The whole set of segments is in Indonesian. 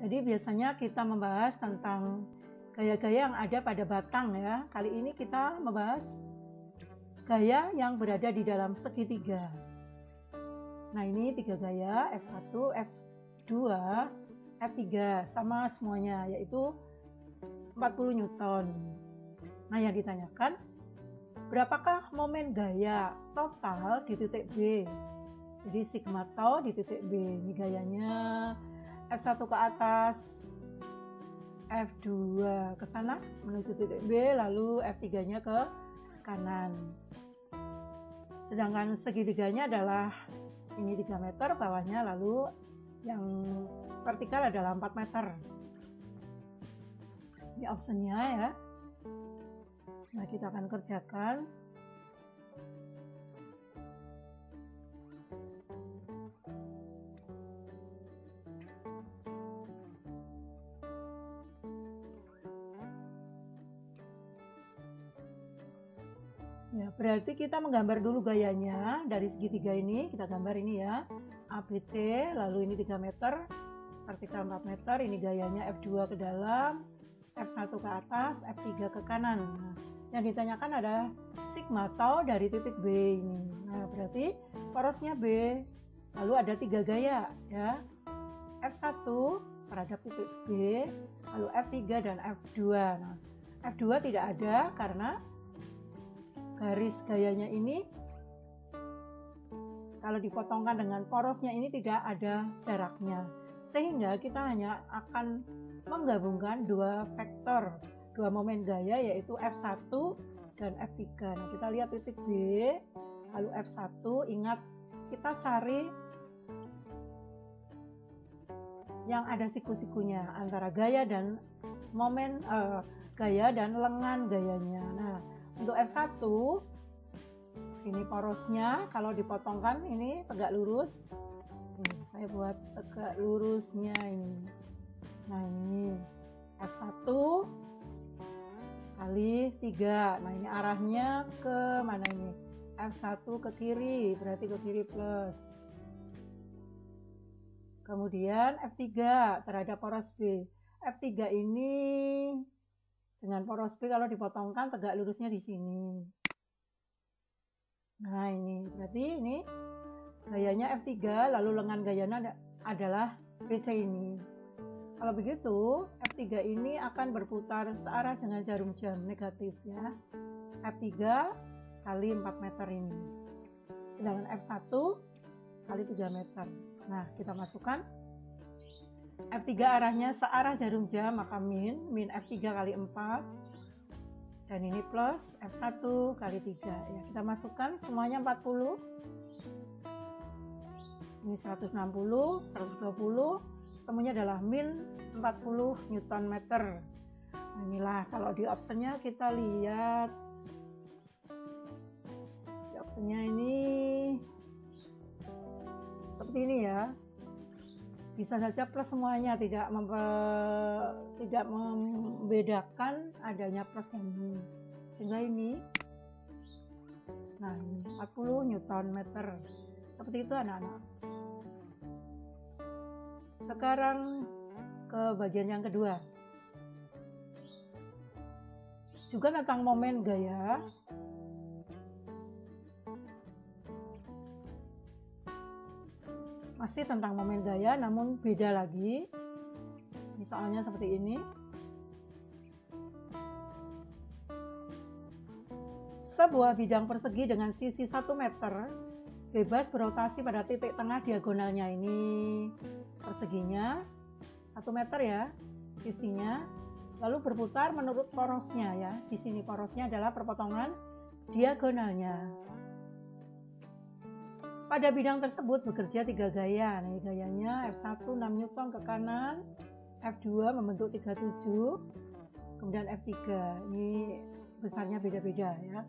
Jadi biasanya kita membahas tentang gaya-gaya yang ada pada batang ya. Kali ini kita membahas gaya yang berada di dalam segitiga. Nah ini 3 gaya, F1, F2, F3, sama semuanya, yaitu 40 Newton. Nah yang ditanyakan, berapakah momen gaya total di titik B? Jadi sigma tau di titik B. Ini gayanya F1 ke atas, F2 ke sana menuju titik B, lalu F3-nya ke kanan. Sedangkan segitiganya adalah ini 3 meter, bawahnya lalu yang vertikal adalah 4 meter. Ini optionnya ya. Nah kita akan kerjakan. Ya, berarti kita menggambar dulu gayanya dari segitiga ini. Kita gambar ini ya, ABC, lalu ini 3 meter, vertikal 4 meter, ini gayanya F2 ke dalam, F1 ke atas, F3 ke kanan. Nah, yang ditanyakan ada sigma tau dari titik B ini. Nah, berarti porosnya B, lalu ada 3 gaya ya, F1 terhadap titik B, lalu F3 dan F2. Nah, F2 tidak ada karena garis gayanya ini kalau dipotongkan dengan porosnya ini tidak ada jaraknya, sehingga kita hanya akan menggabungkan 2 vektor, 2 momen gaya, yaitu F1 dan F3. Nah kita lihat titik B lalu F1, ingat kita cari yang ada siku-sikunya antara gaya dan momen gaya dan lengan gayanya. Nah untuk F1 ini porosnya kalau dipotongkan ini tegak lurus. Saya buat tegak lurusnya ini. Nah ini F1 kali 3. Nah ini arahnya ke mana ini? F1 ke kiri, berarti ke kiri plus. Kemudian F3 terhadap poros B. F3 ini dengan poros B kalau dipotongkan tegak lurusnya di sini. Nah ini berarti ini gayanya F3, lalu lengan gayanya adalah BC ini. Kalau begitu F3 ini akan berputar searah dengan jarum jam negatif ya. F3 kali 4 meter ini. Sedangkan F1 kali 3 meter. Nah kita masukkan F3 arahnya searah jarum jam, maka min F3 kali 4, dan ini plus F1 kali 3 ya. Kita masukkan semuanya 40, ini 160, 120, temunya adalah min 40 Newton meter. Nah, inilah kalau di optionnya kita lihat, di optionnya ini seperti ini ya. Bisa saja plus semuanya, tidak membedakan adanya plus yang ini, sehingga ini nah ini 40 Newton meter, seperti itu anak-anak. Sekarang ke bagian yang kedua, juga tentang momen gaya. Masih tentang momen gaya, namun beda lagi. Misalnya seperti ini. Sebuah bidang persegi dengan sisi 1 meter bebas berotasi pada titik tengah diagonalnya ini. Perseginya 1 meter ya, sisinya. Lalu berputar menurut porosnya ya. Di sini porosnya adalah perpotongan diagonalnya. Pada bidang tersebut bekerja 3 gaya. Nah, gayanya F1 6 Newton ke kanan, F2 membentuk 37, kemudian F3. Ini besarnya beda-beda ya.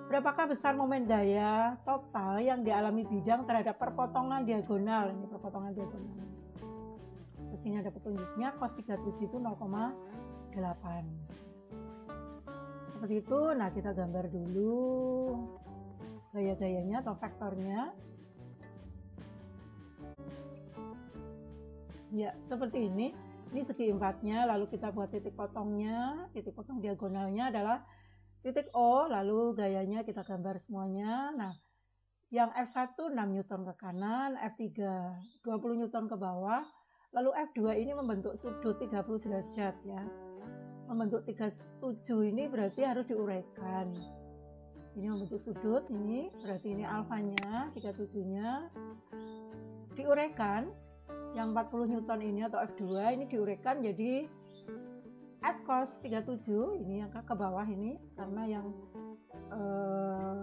Berapakah besar momen gaya total yang dialami bidang terhadap perpotongan diagonal? Ini perpotongan diagonal. Di sini ada petunjuknya, cos 37 itu 0,8. Seperti itu. Nah, kita gambar dulu gaya-gayanya atau vektornya. Ya, seperti ini. Ini segi empatnya, lalu kita buat titik potongnya. Titik potong diagonalnya adalah titik O, lalu gayanya kita gambar semuanya. Nah, yang F1 6 Newton ke kanan, F3 20 Newton ke bawah, lalu F2 ini membentuk sudut 30 derajat ya. Membentuk 37 ini berarti harus diuraikan. Ini membentuk sudut, ini berarti ini alfanya, 37-nya diuraikan. Yang 40 Newton ini atau F2 ini diuraikan jadi F cos 37, ini yang ke bawah ini karena yang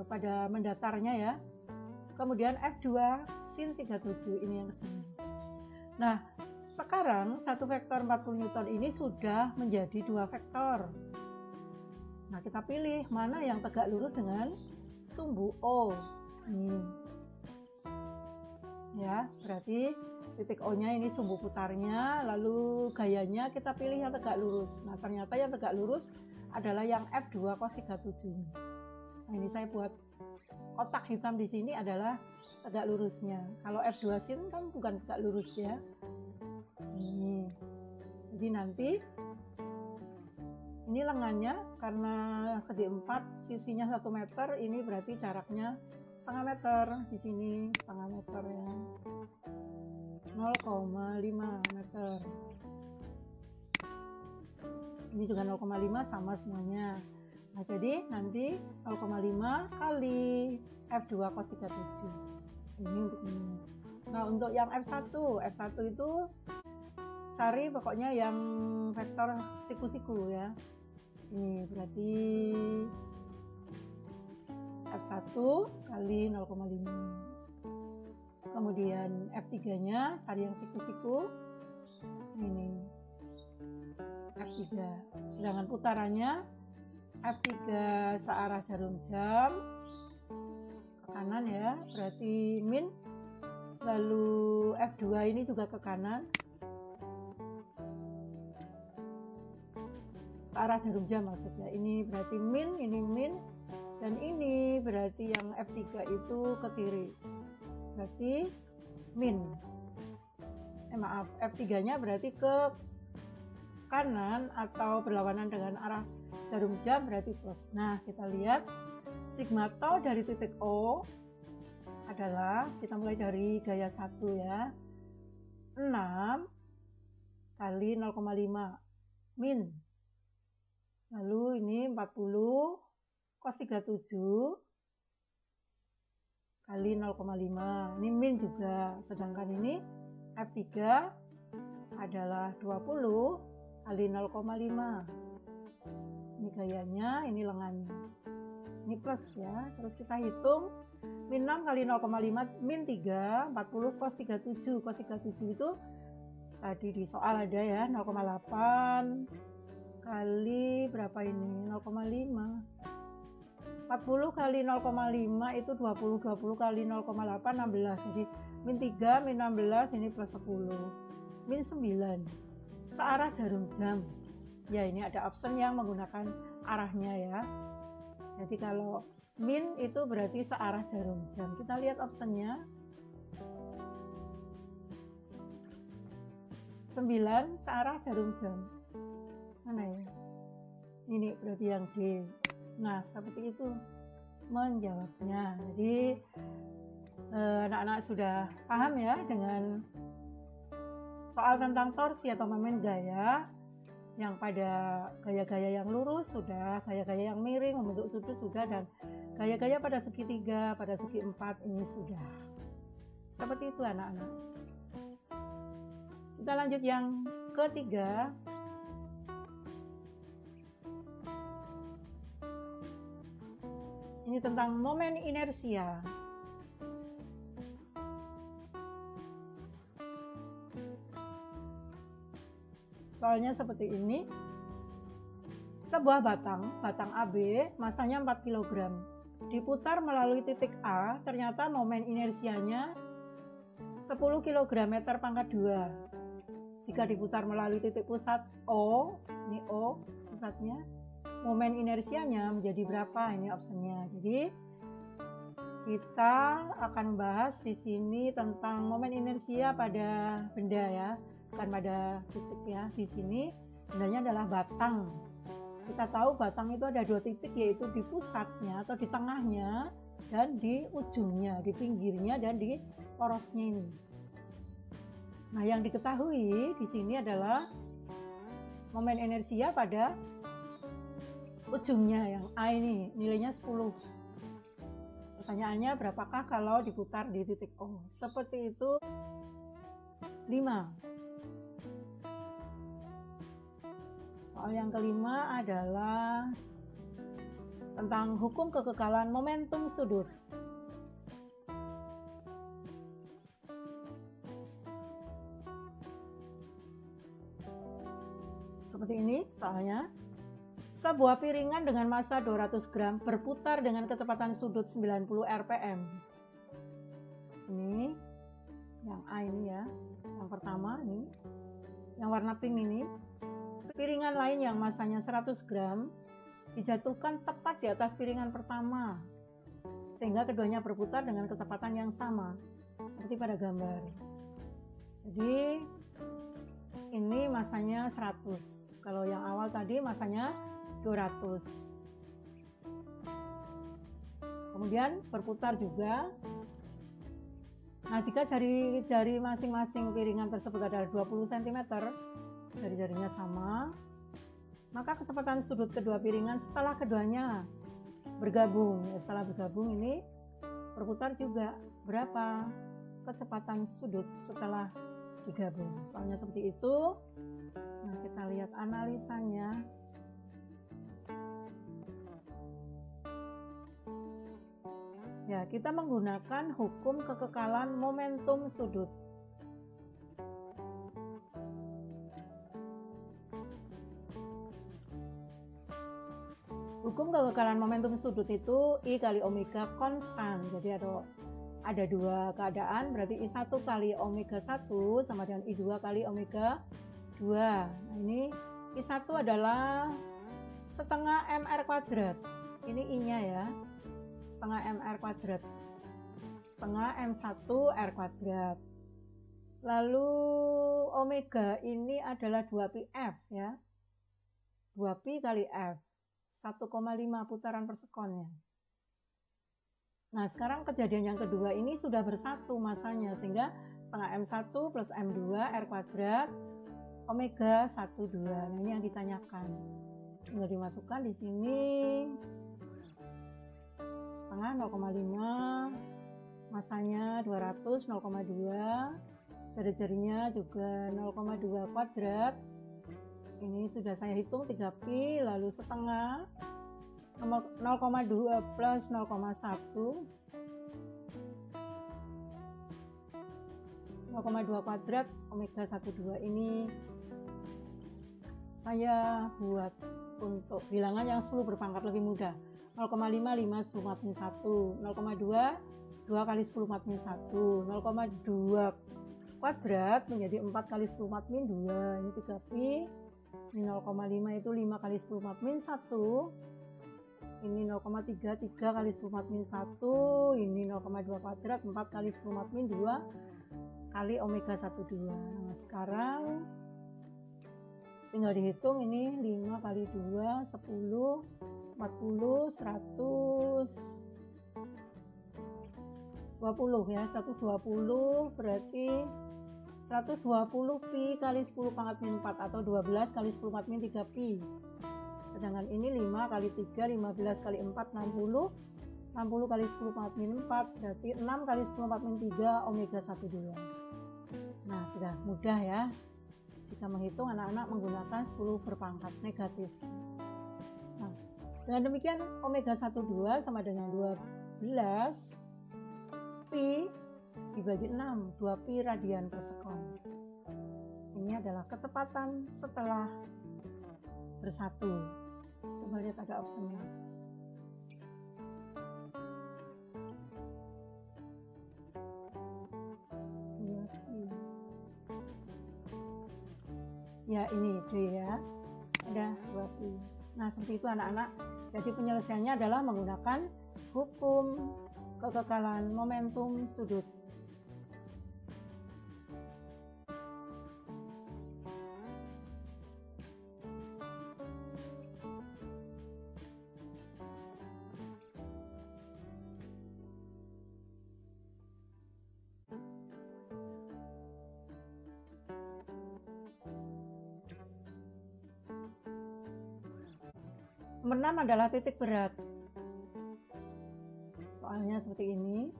pada mendatarnya ya. Kemudian F2 sin 37, ini yang kesini. Nah, sekarang satu vektor 40 Newton ini sudah menjadi dua vektor. Nah, kita pilih mana yang tegak lurus dengan sumbu O. Ini. Ya, berarti titik O-nya ini sumbu putarnya, lalu gayanya kita pilih yang tegak lurus. Nah, ternyata yang tegak lurus adalah yang F2 cos 37 ini. Nah, ini saya buat kotak hitam di sini adalah tegak lurusnya. Kalau F2 sin kan bukan tegak lurus ya. Ini. Jadi nanti ini lengannya karena segi 4, sisinya 1 meter, ini berarti jaraknya setengah meter. Di sini setengah meter ya. 0,5 meter. Ini juga 0,5 sama semuanya. Nah, jadi nanti 0,5 kali F2 cos 37. Ini untuk ini. Nah, untuk yang F1 itu cari pokoknya yang vektor siku-siku ya. Ini berarti F1 kali 0,5. Kemudian F3-nya cari yang siku-siku. Ini F3. Sedangkan putarannya F3 searah jarum jam ke kanan ya, berarti min. Lalu F2 ini juga ke kanan. Searah jarum jam maksudnya. Ini berarti min, ini min. Dan ini berarti yang F3 itu ke kiri. Berarti min. Maaf, F3-nya berarti ke kanan atau berlawanan dengan arah jarum jam berarti plus. Nah, kita lihat sigma tau dari titik O adalah, kita mulai dari gaya 1 ya, 6 kali 0,5 min. Lalu ini 40 cos 37 kali 0,5, ini min juga. Sedangkan ini F3 adalah 20 kali 0,5. Ini gayanya, ini lengannya. Ini plus ya. Terus kita hitung min 6 kali 0,5 min 3, 40 cos 37. Cos 37 itu tadi di soal ada ya, 0,8 kali berapa ini? 0,5. 40 kali 0,5 itu 20, 20 kali 0,8 16. Jadi min 3, min 16 ini plus 10. Min 9. Searah jarum jam. Ya, ini ada option yang menggunakan arahnya ya. Jadi kalau min itu berarti searah jarum jam. Kita lihat optionnya. 9 searah jarum jam. Mana ya? Ini berarti yang D. Nah, seperti itu menjawabnya. Jadi anak-anak sudah paham ya dengan soal tentang torsi atau momen gaya, yang pada gaya-gaya yang lurus sudah, gaya-gaya yang miring membentuk sudut sudah, dan gaya-gaya pada segitiga, pada segi 4 ini sudah. Seperti itu anak-anak. Kita lanjut yang ketiga. Ini tentang momen inersia. Soalnya seperti ini. Sebuah batang AB, masanya 4 kg. Diputar melalui titik A, ternyata momen inersianya 10 kg meter pangkat 2. Jika diputar melalui titik pusat O, ini O pusatnya, momen inersianya menjadi berapa? Ini opsinya. Jadi kita akan membahas di sini tentang momen inersia pada benda ya. bukan pada titik ya. Di sini sebenarnya adalah batang. Kita tahu batang itu ada 2 titik, yaitu di pusatnya atau di tengahnya dan di ujungnya, di pinggirnya dan di porosnya ini. Nah, yang diketahui di sini adalah momen inersia pada ujungnya yang A ini nilainya 10. Pertanyaannya, berapakah kalau diputar di titik O? Seperti itu. 5. Soal yang kelima adalah tentang hukum kekekalan momentum sudut. Seperti ini soalnya. Sebuah piringan dengan massa 200 gram berputar dengan kecepatan sudut 90 rpm. Ini yang A ini ya, yang pertama ini, yang warna pink ini. Piringan lain yang massanya 100 gram dijatuhkan tepat di atas piringan pertama, sehingga keduanya berputar dengan kecepatan yang sama, seperti pada gambar. Jadi ini massanya 100, kalau yang awal tadi massanya 200. Kemudian berputar juga. Nah, jika jari-jari masing-masing piringan tersebut adalah 20 cm, jari-jarinya sama, maka kecepatan sudut kedua piringan setelah keduanya bergabung. Setelah bergabung ini berputar juga. Berapa kecepatan sudut setelah digabung? Soalnya seperti itu. Nah, kita lihat analisanya. Ya, kita menggunakan hukum kekekalan momentum sudut. Hukum kekekalan momentum sudut itu I kali omega konstan. Jadi ada 2 keadaan, berarti I1 kali omega 1 sama dengan I2 kali omega 2. Nah, ini I1 adalah setengah mr kuadrat. Ini I-nya ya. Setengah mr kuadrat, setengah m1 r kuadrat. Lalu omega ini adalah 2πf ya, 2pi kali f, 1,5 putaran per sekonnya. Nah, sekarang kejadian yang kedua ini sudah bersatu masanya, sehingga setengah m1 plus m2 r kuadrat omega 12. Nah, ini yang ditanyakan. Tinggal dimasukkan di sini. Setengah 0,5, masanya 200, 0,2, jari-jarinya juga 0,2 kuadrat. Ini sudah saya hitung 3pi, lalu setengah 0,2 plus 0,1, 0,2 kuadrat omega 12. Ini saya buat untuk bilangan yang 10 berpangkat lebih mudah. 0,5 5 10 mat min 1, 0,2 2 kali 10 mat min 1, 0,2 kuadrat menjadi 4 kali 10 mat min 2. Ini 3pi. Ini 0,5 itu 5 kali 10 mat min 1. Ini 0,3 3 kali 10 mat min 1. Ini 0,2 kuadrat 4 kali 10 mat min 2 kali omega 12. Nah, sekarang tinggal dihitung. Ini 5 kali 2 10, 40, 100, 20 ya, 120 berarti 120 pi kali 10 pangkat min 4 atau 12 kali 10 pangkat min 3 pi. Sedangkan ini 5 kali 3, 15 kali 4, 60, 60 kali 10 pangkat min 4 berarti 6 kali 10 pangkat min 3 omega 12. Nah, sudah mudah ya jika menghitung anak-anak menggunakan 10 berpangkat negatif. Nah, dengan demikian omega 12 sama dengan 12 pi dibagi 6, 2 pi radian per sekon. Ini adalah kecepatan setelah bersatu. Coba lihat ada opsinya. Ya, ini D ya. Ada 2 pi. Nah, seperti itu anak-anak. Jadi penyelesaiannya adalah menggunakan hukum kekekalan momentum sudut. 6 adalah titik berat. Soalnya seperti ini.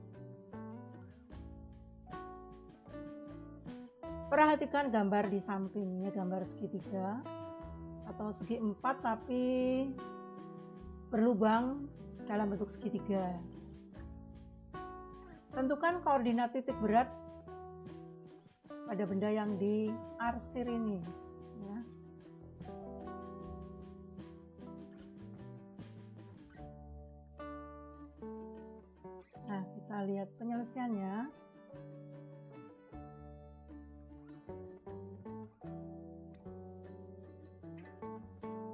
Perhatikan gambar di sampingnya, gambar segitiga atau segi 4 tapi berlubang dalam bentuk segitiga. Tentukan koordinat titik berat pada benda yang diarsir ini, ya. Nah, kita lihat penyelesaiannya.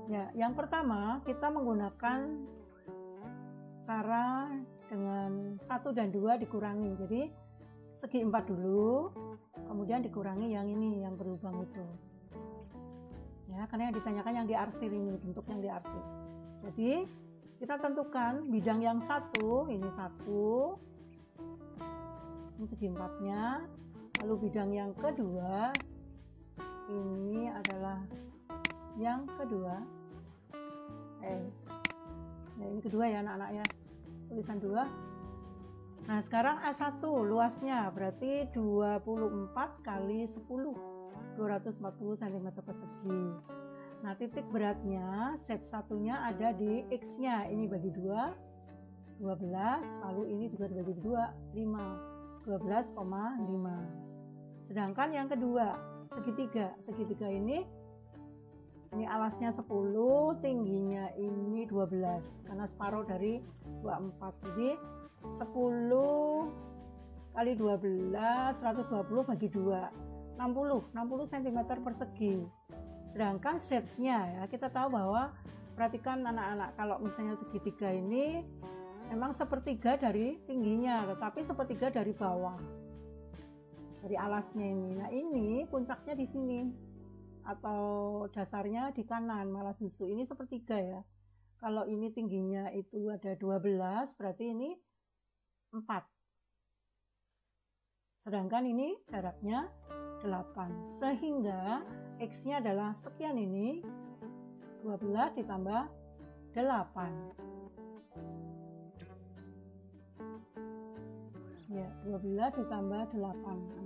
Ya, yang pertama kita menggunakan cara dengan 1 dan 2 dikurangi. Jadi segi 4 dulu, kemudian dikurangi yang ini, yang berlubang itu. Ya, karena yang ditanyakan yang diarsir ini, bentuk yang diarsir. Jadi kita tentukan bidang yang 1, ini 1, ini segi 4-nya. Lalu bidang yang kedua, ini adalah yang kedua. Nah, ini kedua ya anak-anak ya, tulisan 2. Nah, sekarang A1 luasnya berarti 24 kali 10, 240 cm persegi. Nah, titik beratnya set satunya ada di X-nya, ini bagi 2, 12, lalu ini juga dibagi 2, 5, 12,5. Sedangkan yang kedua, segitiga. Segitiga ini alasnya 10, tingginya ini 12, karena separuh dari 24. Jadi 10 kali 12, 120 bagi 2, 60 cm persegi. Sedangkan setnya ya, kita tahu bahwa, perhatikan anak-anak, kalau misalnya segitiga ini memang sepertiga dari tingginya, tetapi sepertiga dari bawah, dari alasnya ini. Nah, ini puncaknya di sini atau dasarnya di kanan, malah susu ini sepertiga ya. Kalau ini tingginya itu ada 12, berarti ini 4. Sedangkan ini jaraknya 8. Sehingga X-nya adalah sekian ini, 12 ditambah 8. Ya, 12 ditambah 8.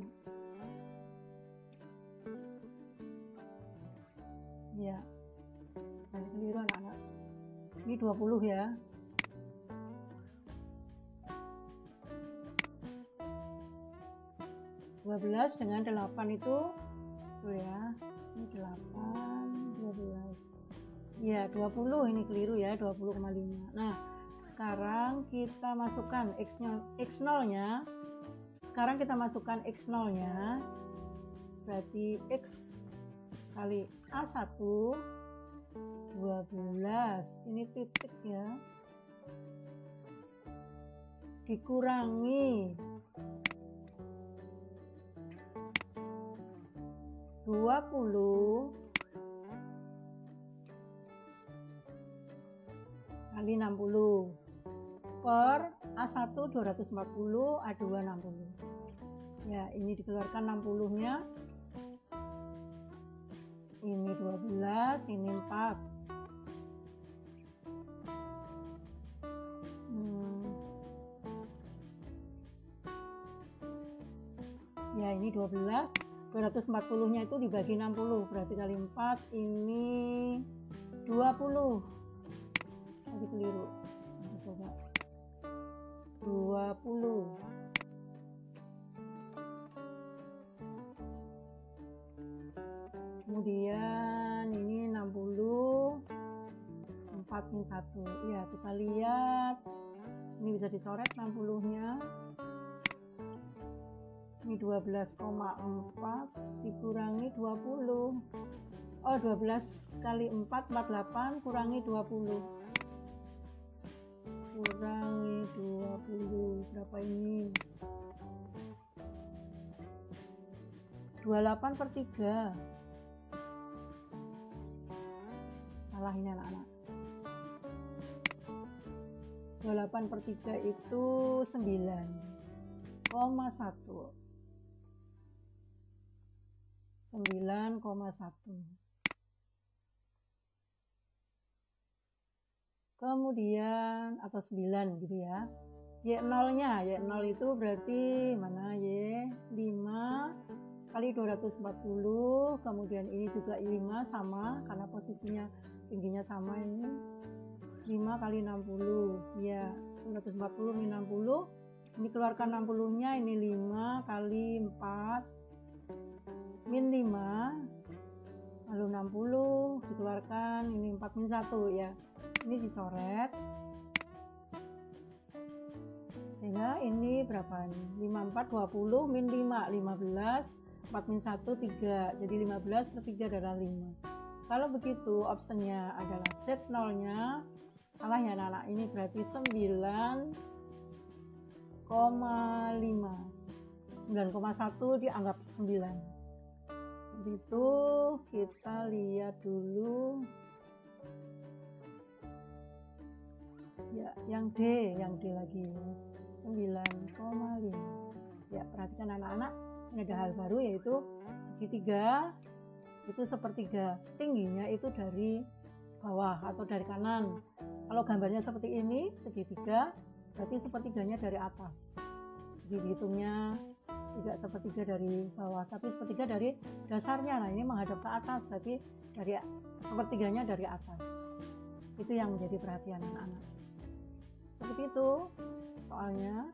Ya, nah, keliru anak-anak. Ini 20 ya. (12) dengan 8 itu betul ya. Ini 8, 12. Ya, 20 ini keliru ya, 20,5. Nah, sekarang kita masukkan X0-nya. Sekarang kita masukkan X0-nya. Berarti X kali A1 12, ini titik ya, dikurangi 20 kali 60 per A1 240, A2 60. Ya, ini dikeluarkan 60-nya. Ini 12, ini 4. Ya, ini 12. 240-nya itu dibagi 60, berarti kali 4, ini 20. Tadi keliru. Kita coba. 20. Kemudian ini 60, 4 ini 1. Ya, kita lihat. Ini bisa dicoret 60-nya. Ini 12,4 dikurangi 20. Oh, 12 kali 4, 48, kurangi 20. Kurangi 20. Berapa ini? 28/3. Salah ini anak-anak. 28/3 itu 9,1. 9,1. kemudian atau 9 gitu ya. Y0-nya, Y0 itu berarti mana Y? 5 kali 240, kemudian ini juga 5 sama karena posisinya tingginya sama, ini 5 kali 60 ya, 240 min 60, ini keluarkan 60 nya, ini 5 kali 4 min 5, lalu 60 dikeluarkan, ini 4 min 1 ya, ini dicoret sehingga ini berapa nih, 54 20 min 5 15, 4 min 1 3, jadi 15 per 3 adalah 5. Kalau begitu optionnya adalah set 0-nya salah ya anak-anak, ini berarti 9,5, 9,1 dianggap 9. Seperti itu. Kita lihat dulu ya, yang D lagi 9,5 ya. Perhatikan anak-anak, ini ada hal baru yaitu segitiga itu sepertiga, tingginya itu dari bawah atau dari kanan. Kalau gambarnya seperti ini, segitiga berarti sepertiganya dari atas, jadi dihitungnya tidak sepertiga dari bawah tapi sepertiga dari dasarnya. Nah, ini menghadap ke atas, berarti dari sepertiganya dari atas. Itu yang menjadi perhatian anak-anak. Seperti itu soalnya.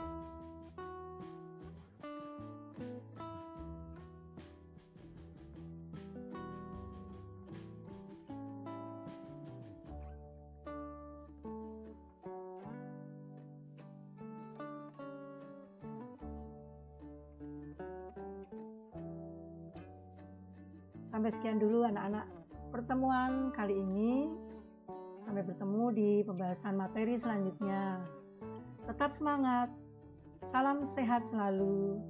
Sampai sekian dulu anak-anak pertemuan kali ini. Sampai bertemu di pembahasan materi selanjutnya. Tetap semangat. Salam sehat selalu.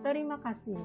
Terima kasih.